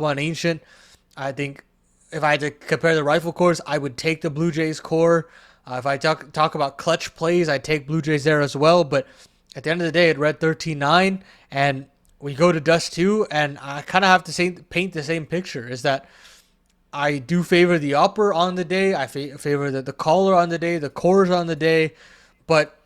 one Ancient. I think if I had to compare the rifle cores, I would take the Blue Jays core. If I talk about clutch plays, I'd take Blue Jays there as well. But at the end of the day, it read 13-9, and we go to Dust 2, and I kind of have to paint the same picture. Is that I do favor the upper on the day. I favor the caller on the day, the cores on the day. But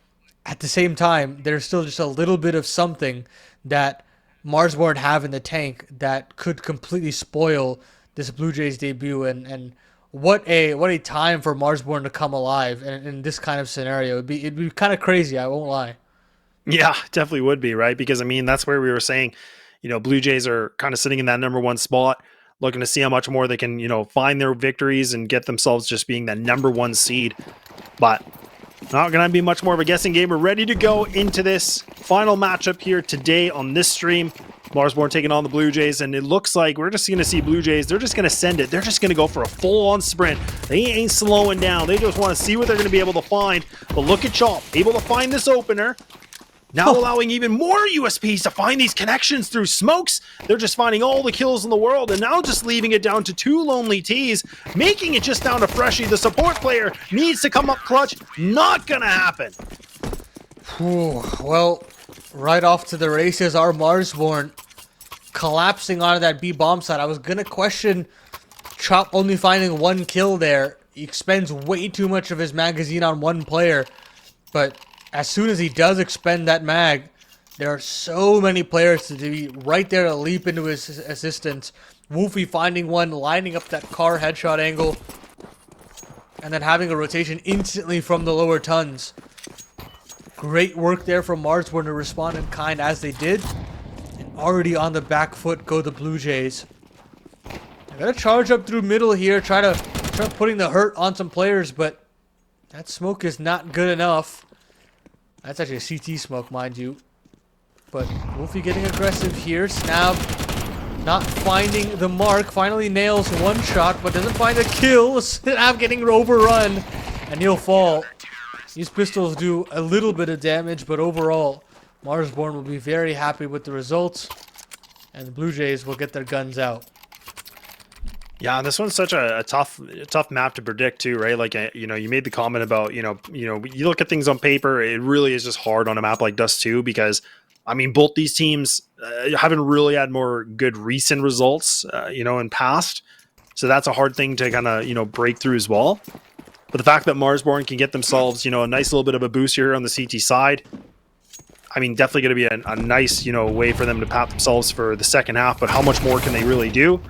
at the same time, there's still just a little bit of something that Marsborn have in the tank that could completely spoil this Blue Jays debut. And what a time for Marsborn to come alive in this kind of scenario. It'd be kind of crazy. I won't lie. Yeah, definitely would be, right? Because I mean, that's where we were saying, Blue Jays are kind of sitting in that number one spot, looking to see how much more they can, find their victories and get themselves just being that number one seed. But not going to be much more of a guessing game. We're ready to go into this final matchup here today on this stream. Marsborn taking on the Blue Jays, and it looks like we're just going to see Blue Jays. They're just going to send it. They're just going to go for a full-on sprint. They ain't slowing down. They just want to see what they're going to be able to find. But look at Chop, able to find this opener. Now allowing even more USPs to find these connections through smokes. They're just finding all the kills in the world, and now just leaving it down to two lonely T's, making it just down to Freshie. The support player needs to come up clutch. Not gonna happen. Whew. Well, right off to the races are Marsborn collapsing onto that B bomb side. I was gonna question Chop only finding one kill there. He expends way too much of his magazine on one player, but as soon as he does expend that mag, there are so many players to be right there to leap into his assistance. Wolfie finding one, lining up that car headshot angle, and then having a rotation instantly from the lower tons. Great work there from Marsborn to respond in kind as they did. And already on the back foot go the Blue Jays. They gotta charge up through middle here, try putting the hurt on some players, but that smoke is not good enough. That's actually a CT smoke, mind you. But Wolfie getting aggressive here. Snap not finding the mark. Finally nails one shot, but doesn't find a kill. Snap getting overrun, and he'll fall. These pistols do a little bit of damage, but overall, Marsborn will be very happy with the results, and the Blue Jays will get their guns out. Yeah, this one's such a tough map to predict too, right? Like, you made the comment about, you look at things on paper, it really is just hard on a map like Dust 2 because, I mean, both these teams haven't really had more good recent results, in past. So that's a hard thing to kind of, break through as well. But the fact that Marsborn can get themselves, a nice little bit of a boost here on the CT side, I mean, definitely going to be a nice, way for them to pat themselves for the second half. But how much more can they really do?